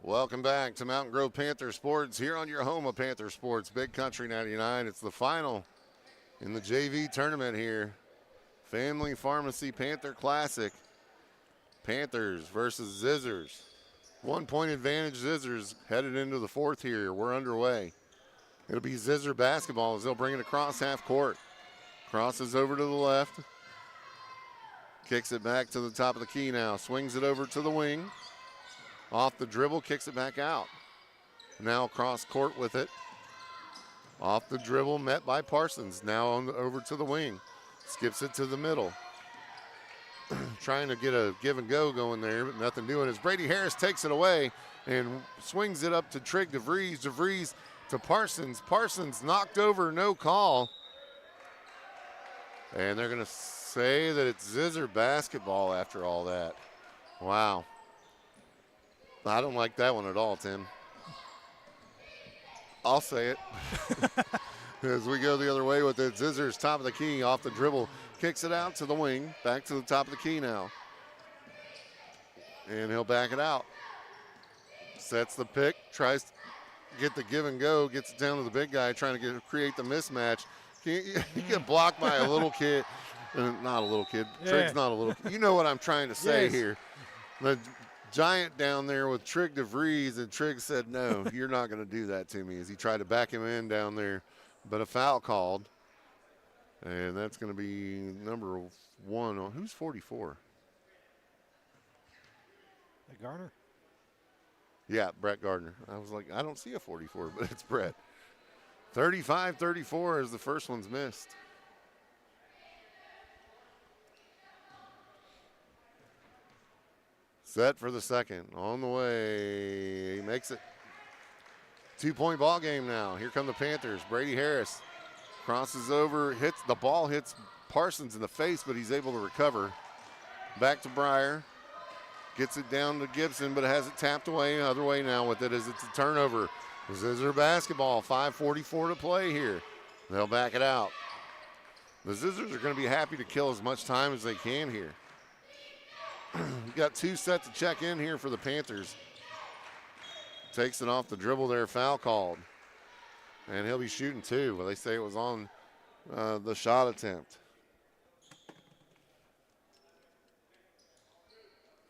Welcome back to Mountain Grove Panther Sports here on your home of Panther Sports, Big Country 99. It's the final in the JV tournament here. Family Pharmacy Panther Classic. Panthers versus Zizzers. 1 point advantage Zizzers headed into the fourth here. We're underway. It'll be Zizzer basketball as they'll bring it across half court. Crosses over to the left. Kicks it back to the top of the key now. Swings it over to the wing. Off the dribble, kicks it back out. Now cross court with it. Off the dribble, met by Parsons. Now over to the wing. Skips it to the middle. Trying to get a give and go going there, but nothing doing as Brady Harris takes it away and swings it up to Trig DeVries. DeVries to Parsons. Parsons knocked over, no call. And they're going to say that it's Zizzer basketball after all that. Wow. I don't like that one at all, Tim. I'll say it. As we go the other way with it, Zizzer's top of the key off the dribble. Kicks it out to the wing. Back to the top of the key now. And he'll back it out. Sets the pick. Tries to get the give and go. Gets it down to the big guy trying to create the mismatch. He get blocked by a little kid. Not a little kid. Yeah. Trig's not a little kid. You know what I'm trying to say here. The giant down there with Trig DeVries, and Trig said, no, you're not going to do that to me, as he tried to back him in down there. But a foul called. And that's going to be number 1. Who's 44? Garner? Yeah, Brett Gardner. I was like, I don't see a 44, but it's Brett. 35-34 as the first one's missed. Set for the second. On the way. He makes it. 2-point ball game now. Here come the Panthers. Brady Harris crosses over, hits the ball, hits Parsons in the face, but he's able to recover. Back to Breyer. Gets it down to Gibson, but has it tapped away. Other way now with it as it's a turnover. Zizzer basketball. 5:44 to play here. They'll back it out. The Zizzers are going to be happy to kill as much time as they can here. We've got 2 set to check in here for the Panthers. Takes it off the dribble there, foul called. And he'll be shooting 2. Well, they say it was on the shot attempt.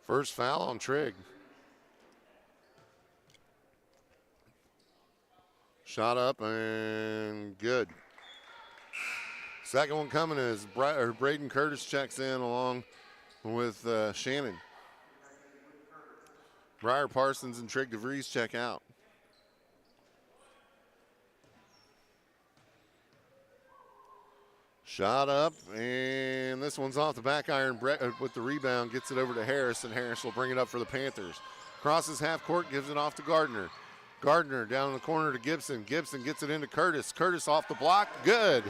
First foul on Trigg. Shot up and good. Second one coming as Braden Curtis checks in along with Shannon. Briar Parsons and Trig DeVries check out. Shot up, and this one's off the back iron. Brett with the rebound gets it over to Harris, and Harris will bring it up for the Panthers. Crosses half court, gives it off to Gardner. Gardner down in the corner to Gibson. Gibson gets it into Curtis. Curtis off the block, good.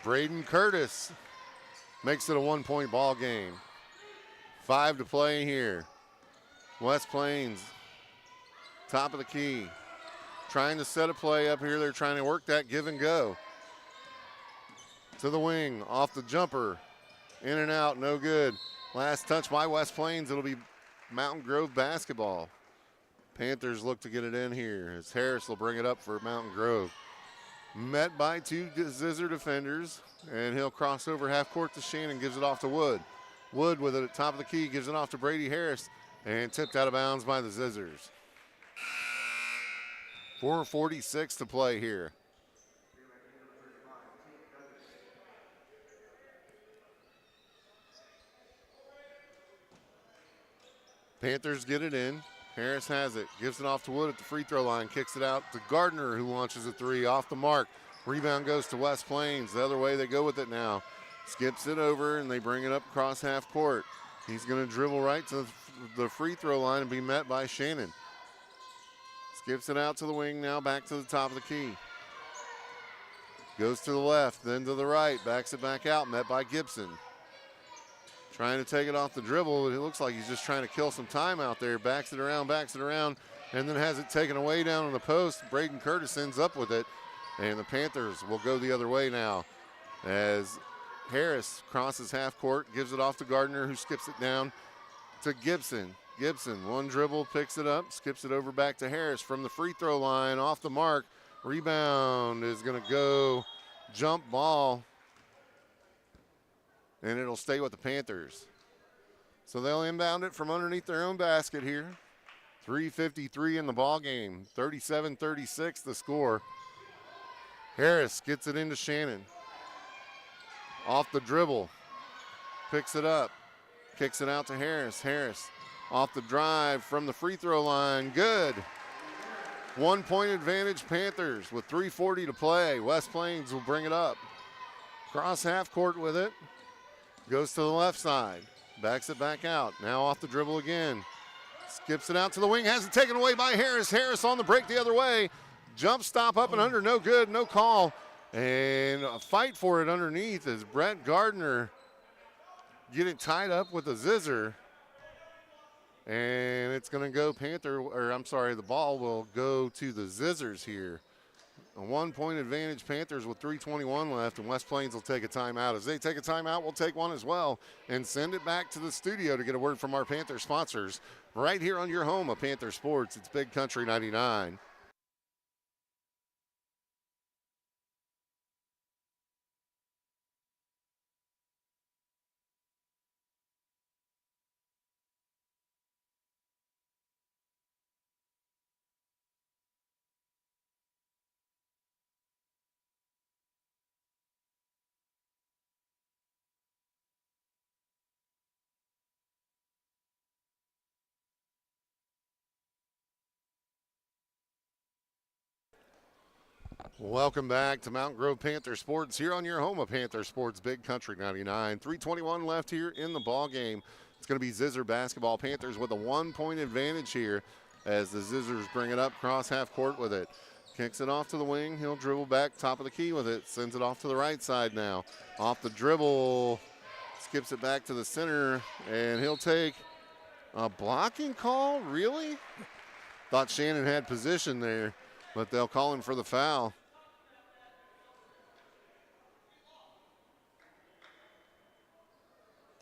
Braden Curtis makes it a 1-point ball game. 5 to play here. West Plains, top of the key. Trying to set a play up here. They're trying to work that give and go. To the wing, off the jumper. In and out, no good. Last touch by West Plains. It'll be Mountain Grove basketball. Panthers look to get it in here as Harris will bring it up for Mountain Grove. Met by 2 Zizzer defenders, and he'll cross over half court to Shannon, gives it off to Wood. Wood with it at top of the key, gives it off to Brady Harris, and tipped out of bounds by the Zizzers. 4:46 to play here. Panthers get it in. Harris has it, gives it off to Wood at the free throw line, kicks it out to Gardner, who launches a 3 off the mark. Rebound goes to West Plains. The other way they go with it now. Skips it over, and they bring it up across half court. He's going to dribble right to the free throw line and be met by Shannon. Skips it out to the wing now, back to the top of the key. Goes to the left, then to the right, backs it back out, met by Gibson. Trying to take it off the dribble, but it looks like he's just trying to kill some time out there. Backs it around, and then has it taken away down on the post. Braden Curtis ends up with it, and the Panthers will go the other way now as Harris crosses half court, gives it off to Gardner, who skips it down to Gibson. Gibson, one dribble, picks it up, skips it over back to Harris from the free throw line, off the mark. Rebound is going to go jump ball. and it'll stay with the Panthers. So they'll inbound it from underneath their own basket here. 3:53 in the ball game. 37-36 the score. Harris gets it into Shannon. Off the dribble. Picks it up. Kicks it out to Harris. Harris off the drive from the free throw line. Good. 1 point advantage Panthers with 3:40 to play. West Plains will bring it up. Cross half court with it. Goes to the left side. Backs it back out. Now off the dribble again. Skips it out to the wing. Has it taken away by Harris. Harris on the break the other way. Jump stop up and under. No good. No call. And a fight for it underneath as Brett Gardner getting tied up with a zizzer. And it's going to go the ball will go to the Zizzers here. A 1 point advantage Panthers with 3:21 left, and West Plains will take a timeout. As they take a timeout, we'll take one as well and send it back to the studio to get a word from our Panther sponsors right here on your home of Panther Sports. It's Big Country 99. Welcome back to Mountain Grove Panther Sports here on your home of Panther Sports, Big Country 99. 3:21 left here in the ball game. It's going to be Zizzer basketball. Panthers with a 1 point advantage here as the Zizzers bring it up cross half court with it. Kicks it off to the wing. He'll dribble back top of the key with it. Sends it off to the right side now. Off the dribble. Skips it back to the center, and he'll take a blocking call. Really? Thought Shannon had position there, but they'll call him for the foul.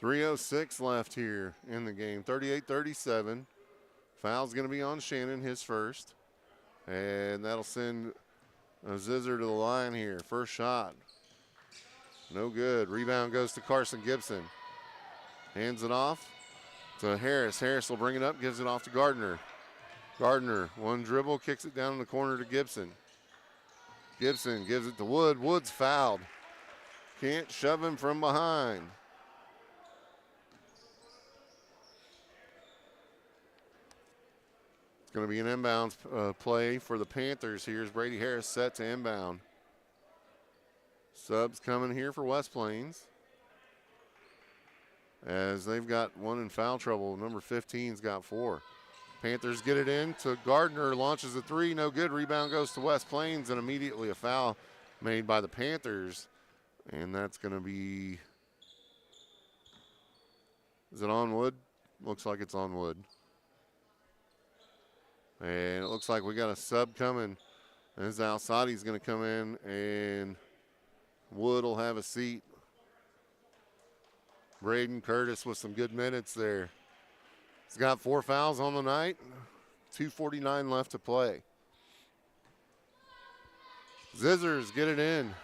.306 left here in the game. 38-37. Foul's going to be on Shannon, his first. And that'll send a Zizzer to the line here. First shot. No good. Rebound goes to Carson Gibson. Hands it off to Harris. Harris will bring it up, gives it off to Gardner. Gardner, one dribble, kicks it down in the corner to Gibson. Gibson gives it to Wood. Wood's fouled. Can't shove him from behind. It's going to be an inbounds play for the Panthers. Here's Brady Harris set to inbound. Subs coming here for West Plains, as they've got one in foul trouble. Number 15's got 4. Panthers get it in to Gardner, launches a 3, no good. Rebound goes to West Plains, and immediately a foul made by the Panthers. And that's going to be, is it on Wood? Looks like it's on Wood. And it looks like we got a sub coming. As Alsadi's going to come in, and Wood will have a seat. Braden Curtis with some good minutes there. He's got 4 fouls on the night. 2:49 left to play. Zizzers get it in.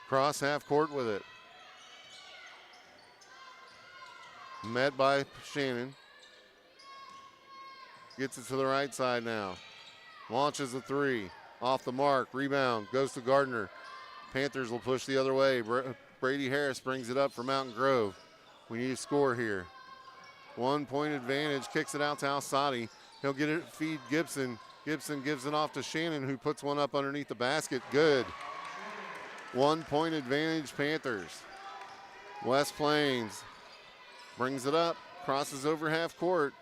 Cross half court with it. Met by Shannon. Gets it to the right side now. Launches a 3. Off the mark. Rebound goes to Gardner. Panthers will push the other way. Brady Harris brings it up for Mountain Grove. We need a score here. 1 point advantage. Kicks it out to Alsadi. He'll get it, feed Gibson. Gibson gives it off to Shannon, who puts one up underneath the basket. Good. 1 point advantage Panthers. West Plains brings it up. Crosses over half court.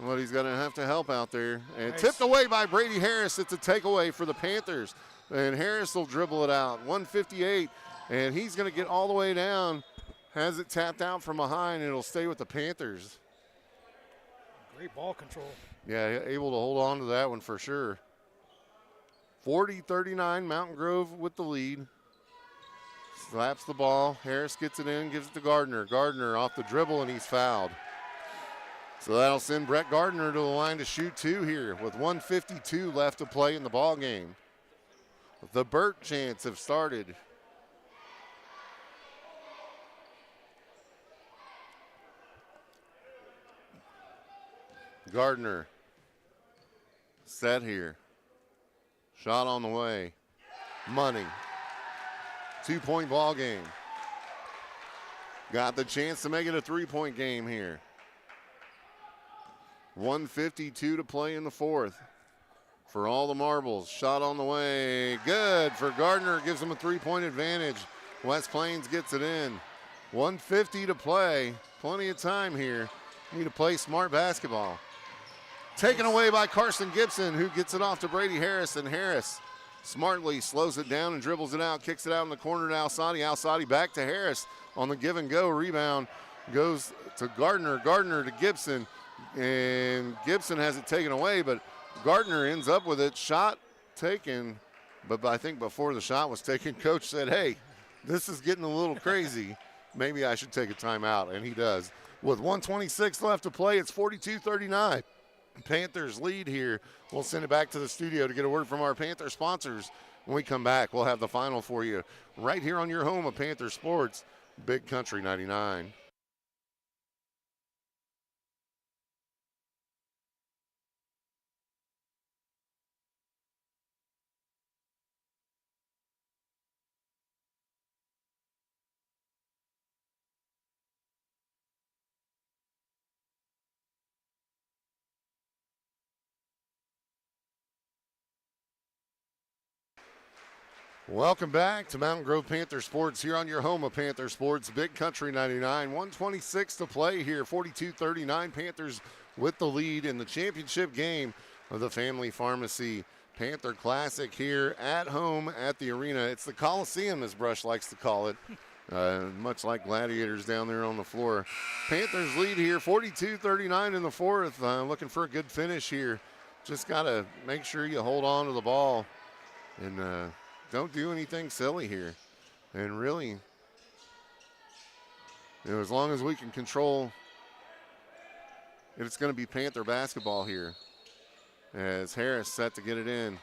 Well, he's going to have to help out there. And nice. Tipped away by Brady Harris. It's a takeaway for the Panthers. And Harris will dribble it out. 158. And he's going to get all the way down. Has it tapped out from behind. And it'll stay with the Panthers. Great ball control. Yeah, able to hold on to that one for sure. 40-39, Mountain Grove with the lead. Slaps the ball. Harris gets it in, gives it to Gardner. Gardner off the dribble, and he's fouled. So that'll send Brett Gardner to the line to shoot 2 here with 1:52 left to play in the ball game. The Burt chants have started. Gardner set here. Shot on the way. Money. 2-point ball game. Got the chance to make it a 3-point game here. 1:52 to play in the fourth. For all the marbles, shot on the way. Good for Gardner, gives them a 3-point advantage. West Plains gets it in. 1:50 to play. Plenty of time here. Need to play smart basketball. Taken away by Carson Gibson, who gets it off to Brady Harris, and Harris smartly slows it down and dribbles it out, kicks it out in the corner to Alsadi. Alsadi back to Harris on the give and go. Rebound goes to Gardner. Gardner to Gibson, and Gibson has it taken away, but Gardner ends up with it. Shot taken, but I think before the shot was taken, coach said, hey, this is getting a little crazy. Maybe I should take a timeout, and he does. With 1:26 left to play, it's 42-39. Panthers lead here. We'll send it back to the studio to get a word from our Panther sponsors. When we come back, we'll have the final for you right here on your home of Panther Sports, Big Country 99. Welcome back to Mountain Grove Panther Sports here on your home of Panther Sports, Big Country 99. 1:26 to play here, 42-39. Panthers with the lead in the championship game of the Family Pharmacy Panther Classic here at home at the arena. It's the Coliseum, as Brush likes to call it, much like gladiators down there on the floor. Panthers lead here, 42-39 in the fourth. Looking for a good finish here. Just got to make sure you hold on to the ball and don't do anything silly here. And really, as long as we can control it, it's going to be Panther basketball here. As Harris set to get it in.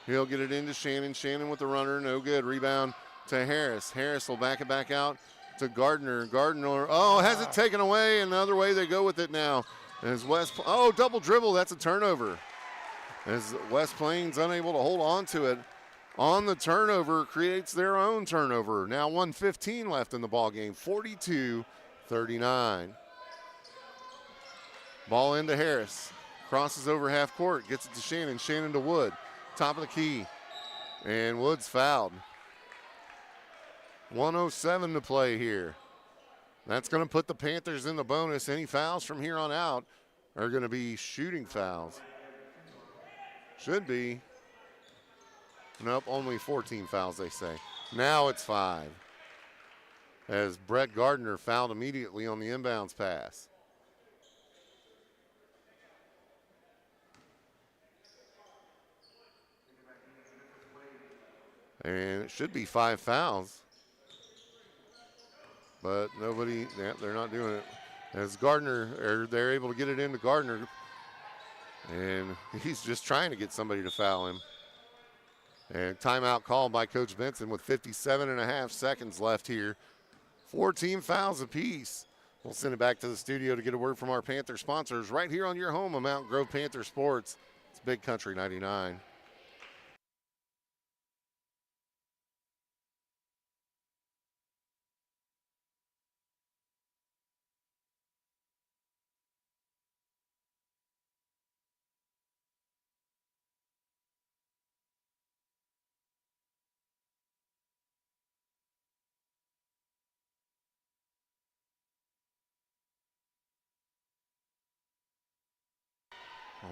He'll get it into Shannon. Shannon with the runner, no good. Rebound to Harris. Harris will back it back out to Gardner. Gardner, has it taken away, and the other way they go with it now. As double dribble, that's a turnover. As West Plains unable to hold on to it. On the turnover, creates their own turnover. Now 1:15 left in the ball game, 42-39. Ball into Harris. Crosses over half court, gets it to Shannon. Shannon to Wood. Top of the key. And Wood's fouled. 1:07 to play here. That's going to put the Panthers in the bonus. Any fouls from here on out are going to be shooting fouls. Should be. Nope, only 14 fouls, they say. Now it's 5. As Brett Gardner fouled immediately on the inbounds pass. And it should be 5 fouls. But nobody, they're not doing it. As Gardner, they're able to get it into Gardner. And he's just trying to get somebody to foul him. And timeout called by Coach Benson with 57.5 seconds left here. 4 team fouls apiece. We'll send it back to the studio to get a word from our Panther sponsors right here on your home of Mountain Grove Panther Sports. It's Big Country 99.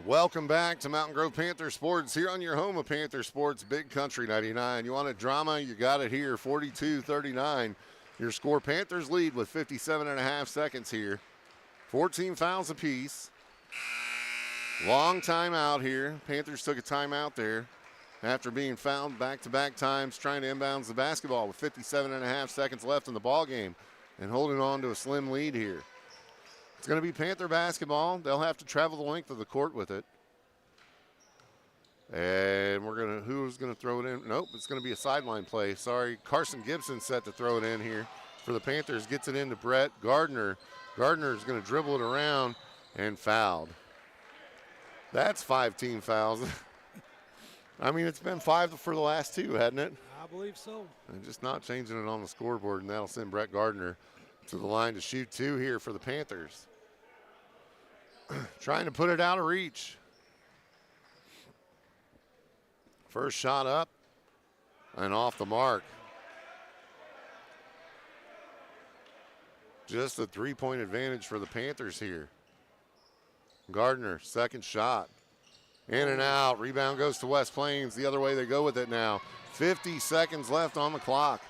Welcome back to Mountain Grove Panther Sports here on your home of Panther Sports, Big Country 99. You want a drama? You got it here, 42-39. Your score, Panthers lead with 57.5 seconds here. 14 fouls apiece. Long timeout here. Panthers took a timeout there after being fouled back-to-back times trying to inbounds the basketball with 57.5 seconds left in the ball game and holding on to a slim lead here. It's going to be Panther basketball. They'll have to travel the length of the court with it. And who's gonna throw it in? Nope, it's gonna be a sideline play. Sorry, Carson Gibson set to throw it in here for the Panthers. Gets it into Brett Gardner. Gardner's gonna dribble it around and fouled. That's 5 team fouls. I mean, it's been 5 for the last 2, hasn't it? I believe so. And just not changing it on the scoreboard, and that'll send Brett Gardner to the line to shoot 2 here for the Panthers. Trying to put it out of reach. First shot up and off the mark. Just a 3-point advantage for the Panthers here. Gardner, second shot. In and out. Rebound goes to West Plains. The other way they go with it now. 50 seconds left on the clock.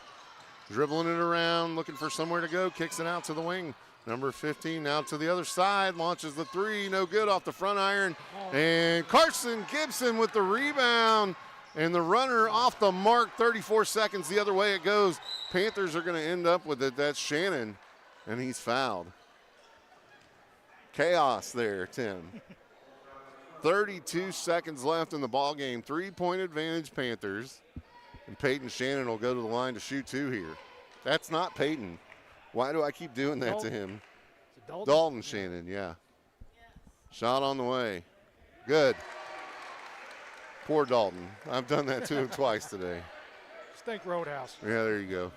Dribbling it around, looking for somewhere to go. Kicks it out to the wing. Number 15 now to the other side. Launches the 3. No good off the front iron. And Carson Gibson with the rebound. And the runner off the mark. 34 seconds the other way it goes. Panthers are going to end up with it. That's Shannon. And he's fouled. Chaos there, Tim. 32 seconds left in the ball game. 3-point advantage Panthers. And Peyton Shannon will go to the line to shoot 2 here. That's not Peyton. Why do I keep doing that to him? Dalton Shannon, yeah. Shot on the way. Good. Poor Dalton. I've done that to him twice today. Stink Roadhouse. Yeah, there you go.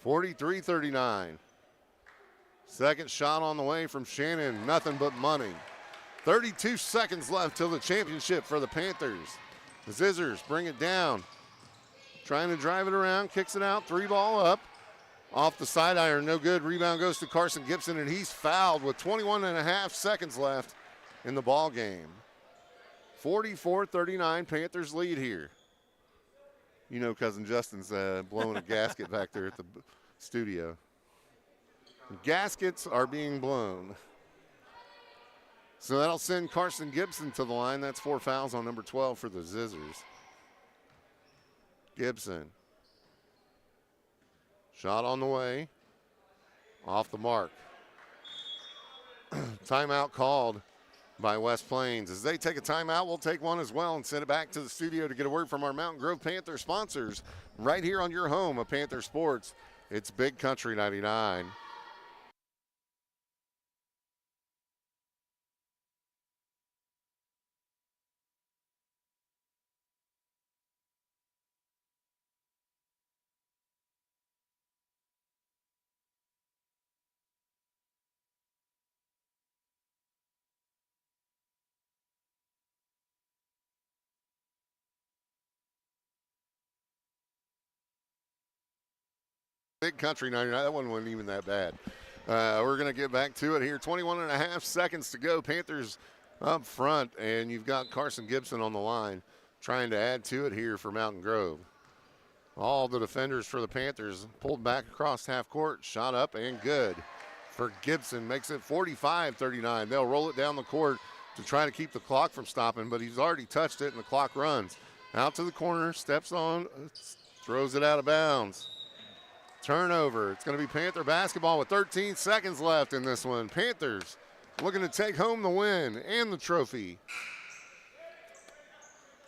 43-39. Second shot on the way from Shannon. Nothing but money. 32 seconds left till the championship for the Panthers. The Zizzers bring it down. Trying to drive it around. Kicks it out. 3-ball up. Off the side iron. No good. Rebound goes to Carson Gibson, and he's fouled with 21.5 seconds left in the ball game. 44-39. Panthers lead here. You know Cousin Justin's blowing a gasket back there at the studio. Gaskets are being blown. So that'll send Carson Gibson to the line. That's 4 fouls on number 12 for the Zizzers. Gibson. Shot on the way. Off the mark. Timeout called by West Plains. As they take a timeout, we'll take one as well and send it back to the studio to get a word from our Mountain Grove Panther sponsors right here on your home of Panther Sports. It's Big Country 99. Big Country 99, that one wasn't even that bad. We're going to get back to it here. 21.5 seconds to go. Panthers up front, and you've got Carson Gibson on the line trying to add to it here for Mountain Grove. All the defenders for the Panthers pulled back across half court, shot up and good for Gibson. Makes it 45-39. They'll roll it down the court to try to keep the clock from stopping, but he's already touched it and the clock runs. Out to the corner, steps on, throws it out of bounds. Turnover. It's going to be Panther basketball with 13 seconds left in this one. Panthers looking to take home the win and the trophy.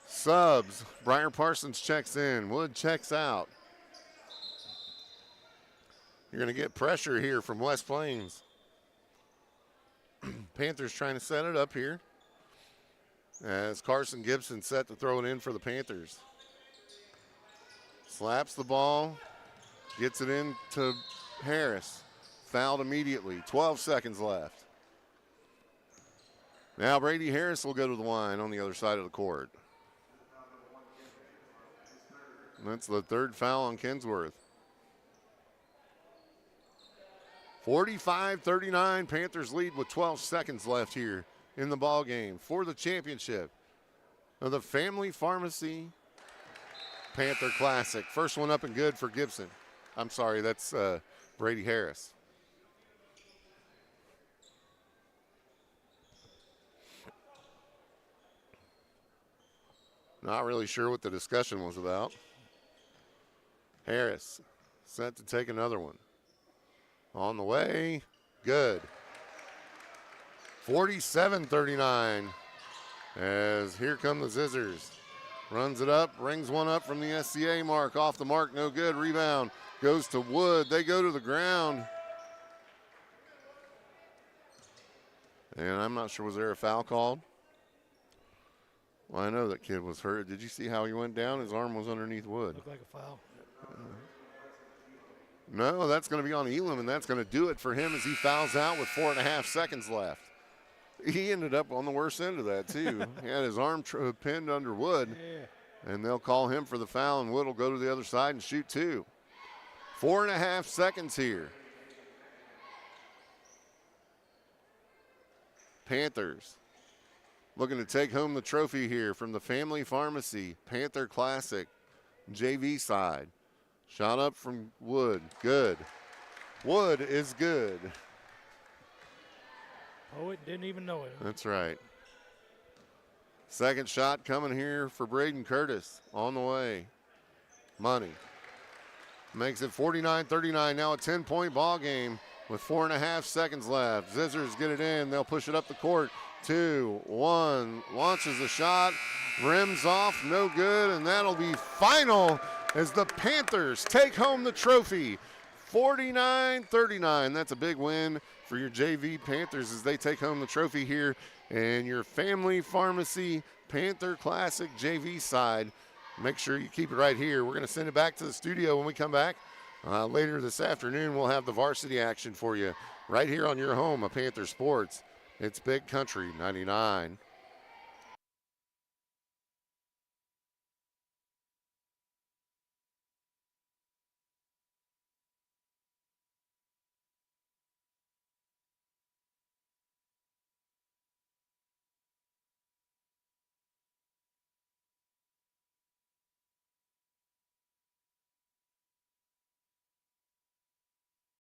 Subs. Briar Parsons checks in. Wood checks out. You're going to get pressure here from West Plains. Panthers trying to set it up here. As Carson Gibson set to throw it in for the Panthers. Slaps the ball. Gets it in to Harris. Fouled immediately. 12 seconds left. Now Brady Harris will go to the line on the other side of the court. And that's the 3rd foul on Kensworth. 45-39. Panthers lead with 12 seconds left here in the ball game for the championship of the Family Pharmacy Panther Classic. First one up and good for Gibson. I'm sorry, that's Brady Harris. Not really sure what the discussion was about. Harris set to take another one. On the way, good. 47-39 as here come the Zizzers. Runs it up, rings one up from the SCA mark. Off the mark, no good. Rebound goes to Wood. They go to the ground. And I'm not sure, was there a foul called? Well, I know that kid was hurt. Did you see how he went down? His arm was underneath Wood. Looked like a foul. No, that's going to be on Elam, and that's going to do it for him as he fouls out with 4.5 seconds left. He ended up on the worst end of that, too. He had his arm pinned under Wood, and they'll call him for the foul, and Wood will go to the other side and shoot 2. 4.5 seconds here. Panthers looking to take home the trophy here from the Family Pharmacy Panther Classic JV side. Shot up from Wood. Good. Wood is good. Oh, it didn't even know it. That's right. Second shot coming here for Braden Curtis on the way. Money. Makes it 49-39. Now a 10-point ball game with 4.5 seconds left. Zizzers get it in. They'll push it up the court. 2, 1. Launches a shot. Rims off. No good. And that'll be final as the Panthers take home the trophy. 49-39. That's a big win for your JV Panthers as they take home the trophy here in your Family Pharmacy Panther Classic JV side. Make sure you keep it right here. We're going to send it back to the studio when we come back. Later this afternoon, we'll have the varsity action for you right here on your home of Panther Sports. It's Big Country 99.9.